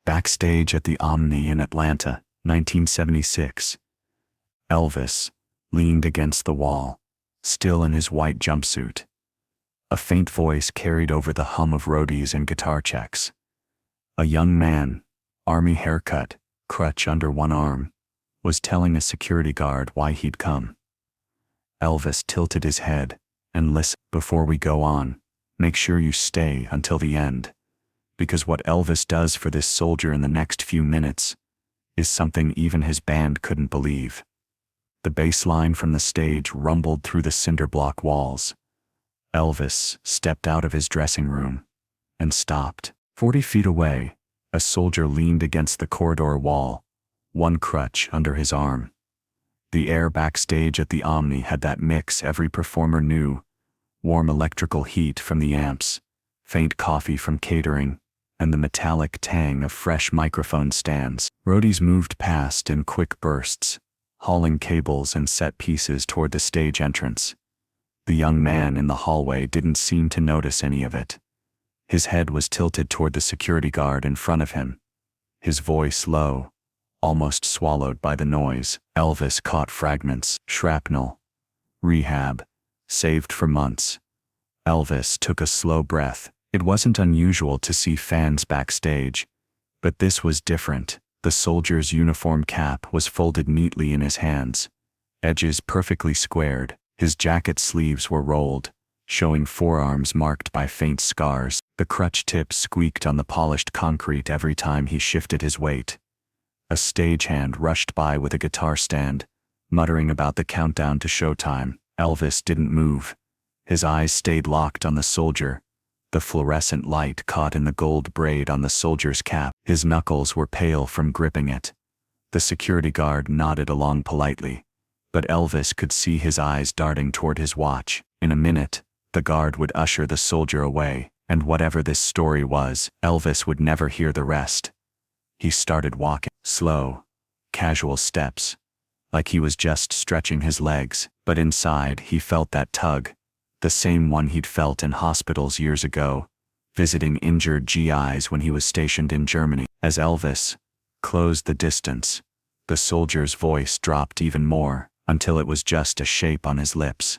Backstage at the Omni in Atlanta, 1976. Elvis leaned against the wall, still in his white jumpsuit. A faint voice carried over the hum of roadies and guitar checks. A young man, army haircut, crutch under one arm, was telling a security guard why he'd come. Elvis tilted his head and listened. Before we go on, make sure you stay until the end, because what Elvis does for this soldier in the next few minutes is something even his band couldn't believe. The bass line from the stage rumbled through the cinder block walls. Elvis stepped out of his dressing room and stopped. 40 feet away, a soldier leaned against the corridor wall, one crutch under his arm. The air backstage at the Omni had that mix every performer knew: warm electrical heat from the amps, faint coffee from catering, and the metallic tang of fresh microphone stands. Roadies moved past in quick bursts, hauling cables and set pieces toward the stage entrance. The young man in the hallway didn't seem to notice any of it. His head was tilted toward the security guard in front of him, his voice low, almost swallowed by the noise. Elvis caught fragments: shrapnel, rehab, saved for months. Elvis took a slow breath. It wasn't unusual to see fans backstage, but this was different. The soldier's uniform cap was folded neatly in his hands, edges perfectly squared. His jacket sleeves were rolled, showing forearms marked by faint scars. The crutch tips squeaked on the polished concrete every time he shifted his weight. A stagehand rushed by with a guitar stand, muttering about the countdown to showtime. Elvis didn't move. His eyes stayed locked on the soldier. The fluorescent light caught in the gold braid on the soldier's cap. His knuckles were pale from gripping it. The security guard nodded along politely, but Elvis could see his eyes darting toward his watch. In a minute, the guard would usher the soldier away, and whatever this story was, Elvis would never hear the rest. He started walking, slow, casual steps, like he was just stretching his legs, but inside he felt that tug, the same one he'd felt in hospitals years ago, visiting injured GIs when he was stationed in Germany. As Elvis closed the distance, the soldier's voice dropped even more, until it was just a shape on his lips.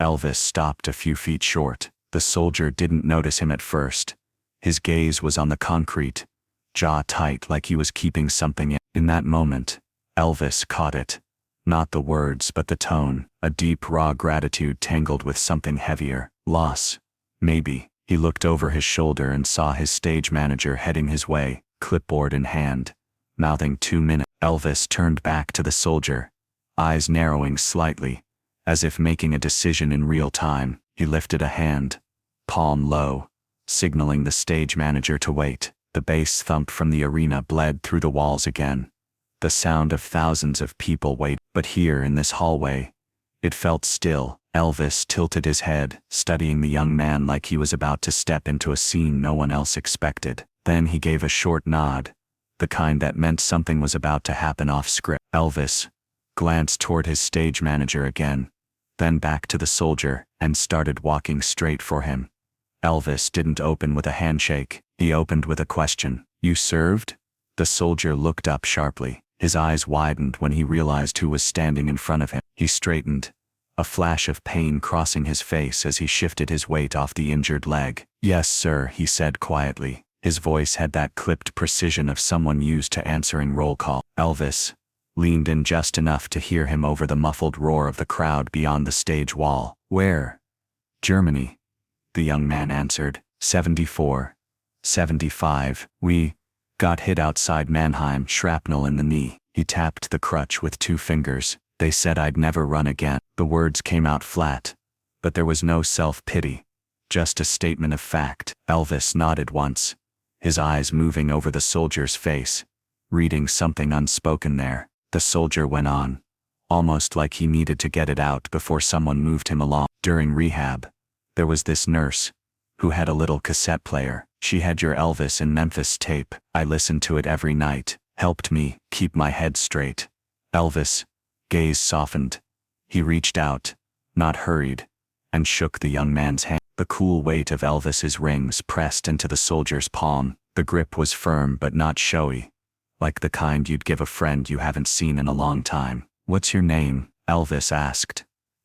Elvis stopped a few feet short. The soldier didn't notice him at first. His gaze was on the concrete, jaw tight like he was keeping something in. In that moment, Elvis caught it. Not the words but the tone, a deep raw gratitude tangled with something heavier. Loss, maybe. He looked over his shoulder and saw his stage manager heading his way, clipboard in hand, mouthing 2 minutes. Elvis turned back to the soldier, eyes narrowing slightly, as if making a decision in real time. He lifted a hand, palm low, signaling the stage manager to wait. The bass thump from the arena bled through the walls again, the sound of thousands of people waiting. But here in this hallway, it felt still. Elvis tilted his head, studying the young man like he was about to step into a scene no one else expected. Then he gave a short nod, the kind that meant something was about to happen off script. Elvis glanced toward his stage manager again, then back to the soldier, and started walking straight for him. Elvis didn't open with a handshake. He opened with a question. "You served?" The soldier looked up sharply. His eyes widened when he realized who was standing in front of him. He straightened, a flash of pain crossing his face as he shifted his weight off the injured leg. "Yes, sir," he said quietly. His voice had that clipped precision of someone used to answering roll call. Elvis leaned in just enough to hear him over the muffled roar of the crowd beyond the stage wall. "Where?" "Germany," the young man answered. 74, 75. "We got hit outside Mannheim, shrapnel in the knee." He tapped the crutch with 2 fingers. "They said I'd never run again." The words came out flat, but there was no self-pity, just a statement of fact. Elvis nodded once, his eyes moving over the soldier's face, reading something unspoken there. The soldier went on, almost like he needed to get it out before someone moved him along. "During rehab, there was this nurse who had a little cassette player. She had your Elvis in Memphis tape. I listened to it every night. Helped me keep my head straight." Elvis' gaze softened. He reached out, not hurried, and shook the young man's hand. The cool weight of Elvis's rings pressed into the soldier's palm, The grip was firm but not showy, like the kind you'd give a friend you haven't seen in a long time. "What's your name?" Elvis asked.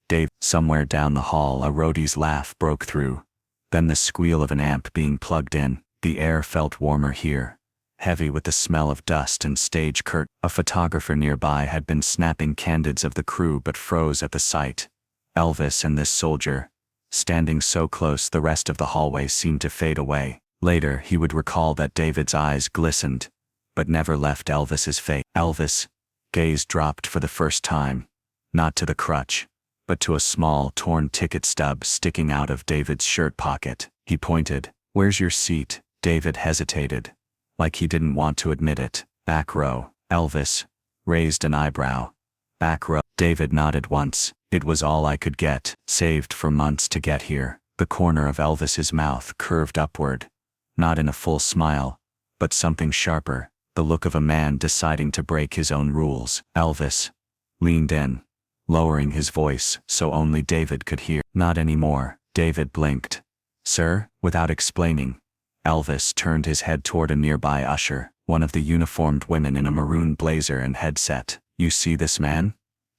"Dave." Somewhere down the hall a roadie's laugh broke through, then the squeal of an amp being plugged in. The air felt warmer here, heavy with the smell of dust and stage curtain. A photographer nearby had been snapping candids of the crew but froze at the sight. Elvis and this soldier, standing so close the rest of the hallway seemed to fade away. Later he would recall that David's eyes glistened, but never left Elvis's face. Elvis' gaze dropped for the first time, not to the crutch, but to a small torn ticket stub sticking out of David's shirt pocket. He pointed. "Where's your seat?" David hesitated, like he didn't want to admit it. "Back row." Elvis raised an eyebrow. "Back row." David nodded once. "It was all I could get. Saved for months to get here." The corner of Elvis's mouth curved upward, not in a full smile, but something sharper, the look of a man deciding to break his own rules. Elvis leaned in, lowering his voice so only David could hear. "Not anymore." David blinked. "Sir?" Without explaining, Elvis turned his head toward a nearby usher, one of the uniformed women in a maroon blazer and headset. "You see this man?"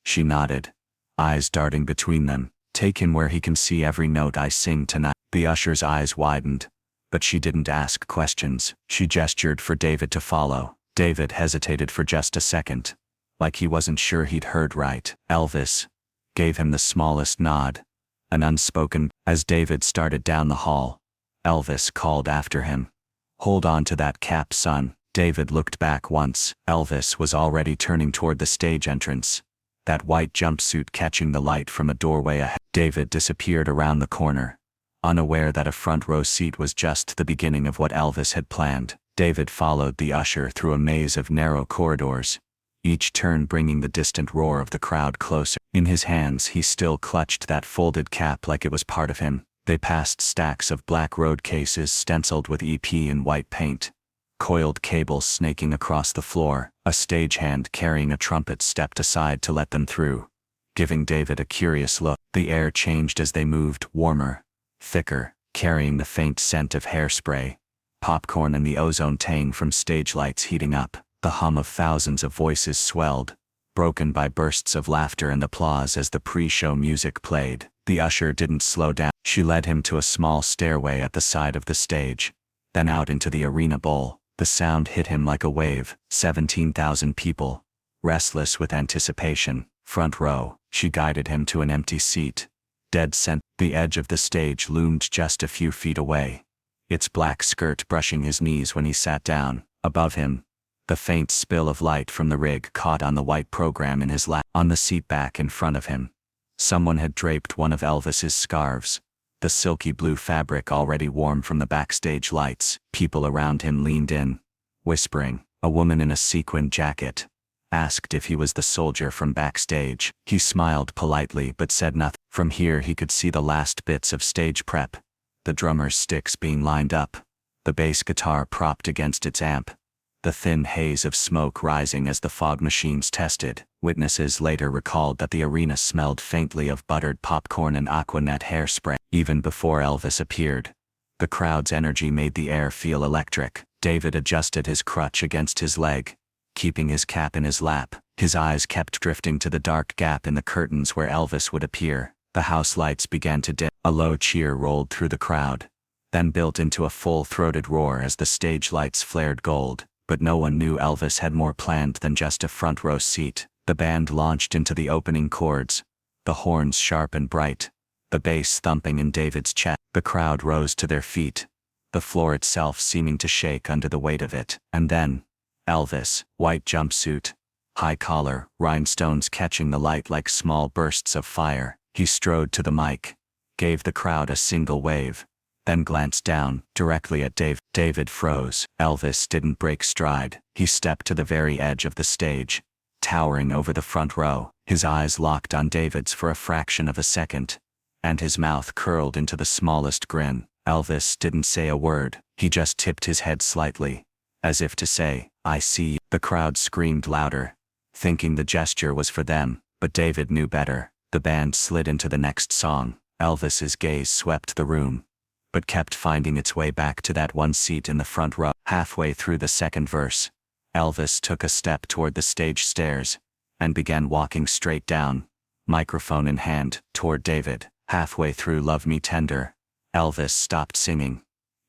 She nodded, eyes darting between them. "Take him where he can see every note I sing tonight." The usher's eyes widened, but she didn't ask questions. She gestured for David to follow. David hesitated for just a second, like he wasn't sure he'd heard right. Elvis gave him the smallest nod, an unspoken. As David started down the hall, Elvis called after him. "Hold on to that cap, son." David looked back once. Elvis was already turning toward the stage entrance, that white jumpsuit catching the light from a doorway ahead. David disappeared around the corner, unaware that a front row seat was just the beginning of what Elvis had planned. David followed the usher through a maze of narrow corridors, each turn bringing the distant roar of the crowd closer. In his hands he still clutched that folded cap like it was part of him. They passed stacks of black road cases stenciled with EP in white paint, coiled cables snaking across the floor. A stagehand carrying a trumpet stepped aside to let them through, giving David a curious look. The air changed as they moved, warmer, thicker, carrying the faint scent of hairspray, popcorn and the ozone tang from stage lights heating up. The hum of thousands of voices swelled, broken by bursts of laughter and applause as the pre-show music played. The usher didn't slow down. She led him to a small stairway at the side of the stage, then out into the arena bowl. The sound hit him like a wave. 17,000 people, restless with anticipation. Front row. She guided him to an empty seat, dead center. The edge of the stage loomed just a few feet away, its black skirt brushing his knees when he sat down. Above him, the faint spill of light from the rig caught on the white program in his lap. On the seat back in front of him, someone had draped one of Elvis's scarves, the silky blue fabric already warm from the backstage lights. People around him leaned in, whispering. A woman in a sequined jacket asked if he was the soldier from backstage. He smiled politely but said nothing. From here he could see the last bits of stage prep, the drummer's sticks being lined up, the bass guitar propped against its amp, the thin haze of smoke rising as the fog machines tested. Witnesses later recalled that the arena smelled faintly of buttered popcorn and Aquanet hairspray. Even before Elvis appeared, the crowd's energy made the air feel electric. David adjusted his crutch against his leg, keeping his cap in his lap. His eyes kept drifting to the dark gap in the curtains where Elvis would appear. The house lights began to dim. A low cheer rolled through the crowd, then built into a full-throated roar as the stage lights flared gold. But no one knew Elvis had more planned than just a front-row seat. The band launched into the opening chords, the horns sharp and bright, the bass thumping in David's chest. The crowd rose to their feet, the floor itself seeming to shake under the weight of it. And then, Elvis, white jumpsuit, high collar, rhinestones catching the light like small bursts of fire. He strode to the mic, gave the crowd a single wave, then glanced down, directly at Dave. David froze. Elvis didn't break stride. He stepped to the very edge of the stage, towering over the front row. His eyes locked on David's for a fraction of a second, and his mouth curled into the smallest grin. Elvis didn't say a word. He just tipped his head slightly, as if to say, "I see you." The crowd screamed louder, thinking the gesture was for them, but David knew better. The band slid into the next song. Elvis's gaze swept the room, but kept finding its way back to that one seat in the front row. Halfway through the second verse, Elvis took a step toward the stage stairs and began walking straight down, microphone in hand, toward David. Halfway through Love Me Tender, Elvis stopped singing.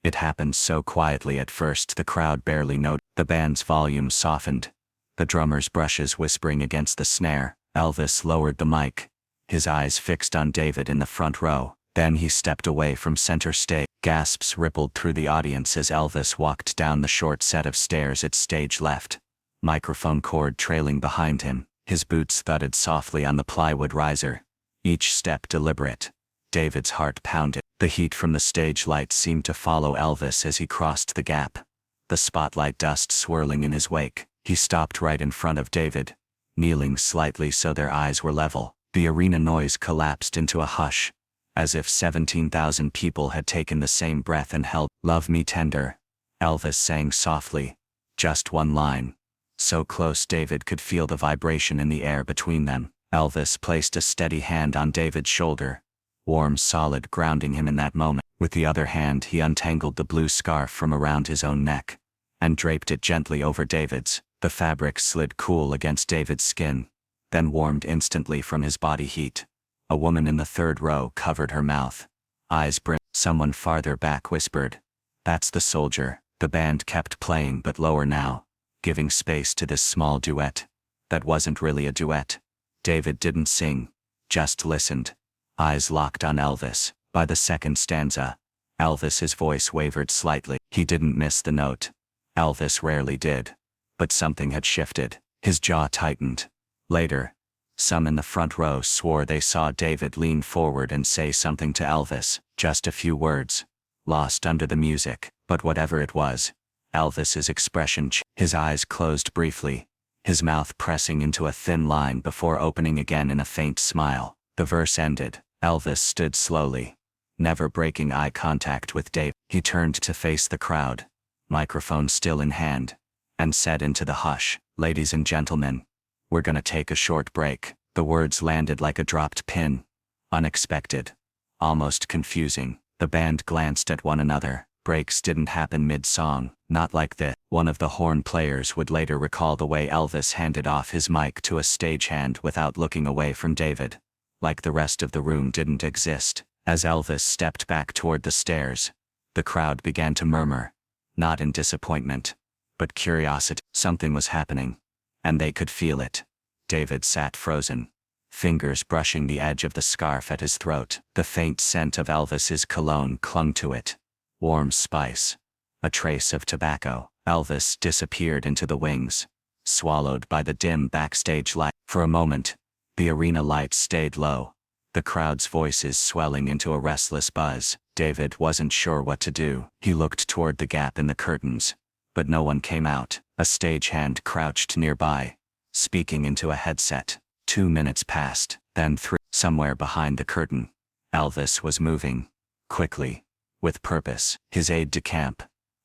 It happened so quietly at first the crowd barely noticed. The band's volume softened, the drummer's brushes whispering against the snare. Elvis lowered the mic, his eyes fixed on David in the front row. Then he stepped away from center stage. Gasps rippled through the audience as Elvis walked down the short set of stairs at stage left, microphone cord trailing behind him. His boots thudded softly on the plywood riser, each step deliberate. David's heart pounded. The heat from the stage lights seemed to follow Elvis as he crossed the gap, the spotlight dust swirling in his wake. He stopped right in front of David, kneeling slightly so their eyes were level. The arena noise collapsed into a hush, as if 17,000 people had taken the same breath and held. Love Me Tender, Elvis sang softly, just one line, so close David could feel the vibration in the air between them. Elvis placed a steady hand on David's shoulder, warm, solid, grounding him in that moment. With the other hand he untangled the blue scarf from around his own neck and draped it gently over David's. The fabric slid cool against David's skin, then warmed instantly from his body heat. A woman in the third row covered her mouth, eyes brimmed. Someone farther back whispered, "That's the soldier." The band kept playing but lower now, giving space to this small duet. That wasn't really a duet. David didn't sing, just listened, eyes locked on Elvis. By the second stanza, Elvis's voice wavered slightly. He didn't miss the note. Elvis rarely did. But something had shifted. His jaw tightened. Later, some in the front row swore they saw David lean forward and say something to Elvis, just a few words, lost under the music. But whatever it was, Elvis's expression changed. His eyes closed briefly, his mouth pressing into a thin line before opening again in a faint smile. The verse ended. Elvis stood slowly, never breaking eye contact with Dave. He turned to face the crowd, microphone still in hand, and said into the hush, "Ladies and gentlemen, we're gonna take a short break." The words landed like a dropped pin, unexpected, almost confusing. The band glanced at one another. Breaks didn't happen mid-song, not like this. One of the horn players would later recall the way Elvis handed off his mic to a stagehand without looking away from David, like the rest of the room didn't exist. As Elvis stepped back toward the stairs, the crowd began to murmur, not in disappointment, but curiosity. Something was happening, and they could feel it. David sat frozen, fingers brushing the edge of the scarf at his throat. The faint scent of Elvis's cologne clung to it. Warm spice, a trace of tobacco. Elvis disappeared into the wings, swallowed by the dim backstage light. For a moment, the arena lights stayed low, the crowd's voices swelling into a restless buzz. David wasn't sure what to do. He looked toward the gap in the curtains, but no one came out. A stagehand crouched nearby, speaking into a headset. 2 minutes passed, then 3. Somewhere behind the curtain, Elvis was moving, quickly, with purpose. His aide-de-camp,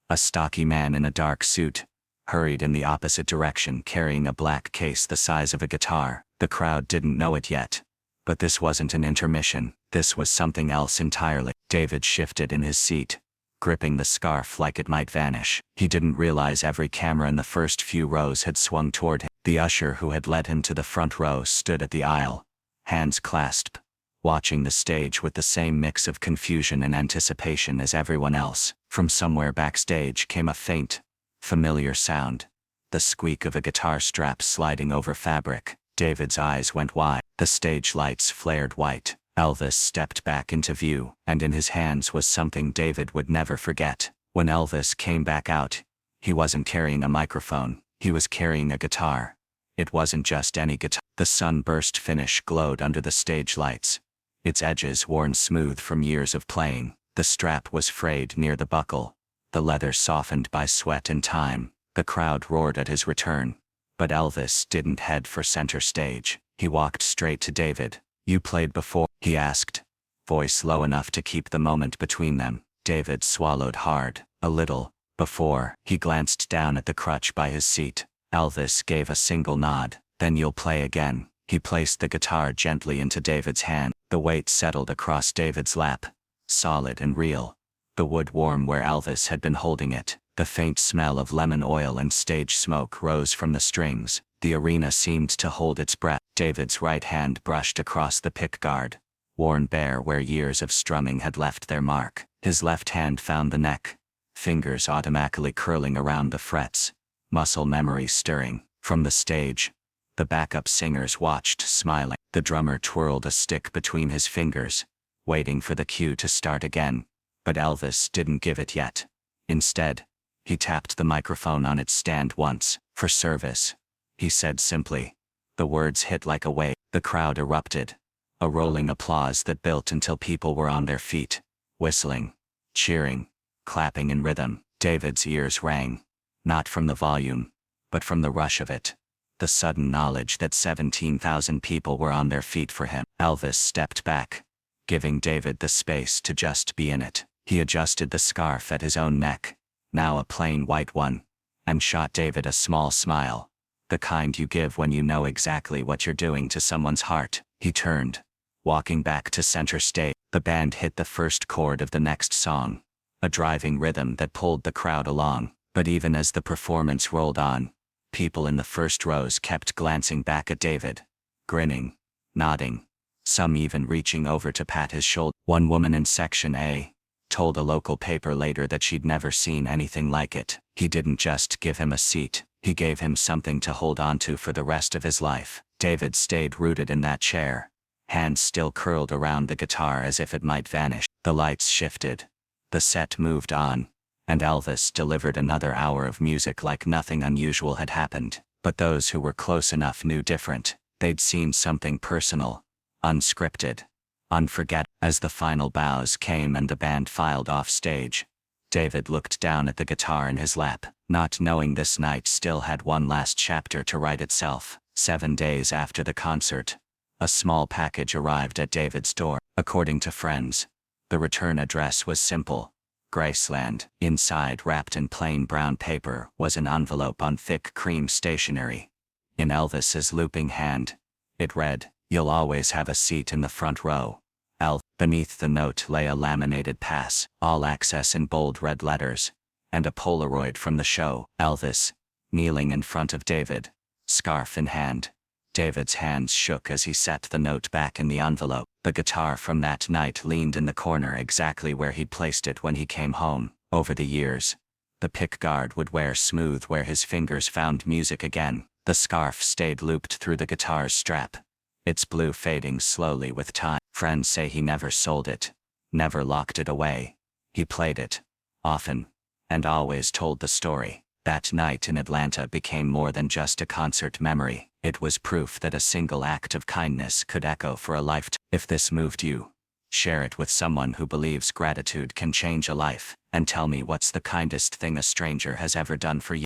a stocky man in a dark suit, hurried in the opposite direction carrying a black case the size of a guitar. The crowd didn't know it yet, but this wasn't an intermission. This was something else entirely. David shifted in his seat, gripping the scarf like it might vanish. He didn't realize every camera in the first few rows had swung toward him. The usher who had led him to the front row stood at the aisle, hands clasped, watching the stage with the same mix of confusion and anticipation as everyone else. From somewhere backstage came a faint, familiar sound, the squeak of a guitar strap sliding over fabric. David's eyes went wide. The stage lights flared white. Elvis stepped back into view, and in his hands was something David would never forget. When Elvis came back out, he wasn't carrying a microphone, he was carrying a guitar. It wasn't just any guitar. The sunburst finish glowed under the stage lights, its edges worn smooth from years of playing. The strap was frayed near the buckle, the leather softened by sweat and time. The crowd roared at his return, but Elvis didn't head for center stage. He walked straight to David. "You played before?" he asked, voice low enough to keep the moment between them. David swallowed hard. "A little." "Before." He glanced down at the crutch by his seat. Elvis gave a single nod. "Then you'll play again." He placed the guitar gently into David's hand. The weight settled across David's lap, solid and real, the wood warm where Elvis had been holding it. The faint smell of lemon oil and stage smoke rose from the strings. The arena seemed to hold its breath. David's right hand brushed across the pickguard, worn bare where years of strumming had left their mark. His left hand found the neck, fingers automatically curling around the frets, muscle memory stirring. From the stage, the backup singers watched, smiling. The drummer twirled a stick between his fingers, waiting for the cue to start again. But Elvis didn't give it yet. Instead, he tapped the microphone on its stand once. "For service," he said simply. The words hit like a wave. The crowd erupted, a rolling applause that built until people were on their feet, whistling, cheering, clapping in rhythm. David's ears rang, not from the volume, but from the rush of it. The sudden knowledge that 17,000 people were on their feet for him. Elvis stepped back, giving David the space to just be in it. He adjusted the scarf at his own neck, now a plain white one, and shot David a small smile, the kind you give when you know exactly what you're doing to someone's heart. He turned, walking back to center stage. The band hit the first chord of the next song, a driving rhythm that pulled the crowd along. But even as the performance rolled on, people in the first rows kept glancing back at David, grinning, nodding, some even reaching over to pat his shoulder. One woman in Section A told a local paper later that she'd never seen anything like it. He didn't just give him a seat, he gave him something to hold on to for the rest of his life. David stayed rooted in that chair, hands still curled around the guitar as if it might vanish. The lights shifted, the set moved on, and Elvis delivered another hour of music like nothing unusual had happened. But those who were close enough knew different. They'd seen something personal, unscripted, unforgettable. As the final bows came and the band filed off stage, David looked down at the guitar in his lap, not knowing this night still had one last chapter to write itself. 7 days after the concert, a small package arrived at David's door. According to friends, the return address was simple: Graceland. Inside, wrapped in plain brown paper, was an envelope on thick cream stationery. In Elvis's looping hand, it read, "You'll always have a seat in the front row, Elvis." Beneath the note lay a laminated pass, all access in bold red letters, and a Polaroid from the show. Elvis, kneeling in front of David, scarf in hand. David's hands shook as he set the note back in the envelope. The guitar from that night leaned in the corner exactly where he'd placed it when he came home. Over the years, the pickguard would wear smooth where his fingers found music again. The scarf stayed looped through the guitar's strap, its blue fading slowly with time. Friends say he never sold it, never locked it away. He played it, often, and always told the story. That night in Atlanta became more than just a concert memory. It was proof that a single act of kindness could echo for a lifetime. If this moved you, share it with someone who believes gratitude can change a life, and tell me what's the kindest thing a stranger has ever done for you.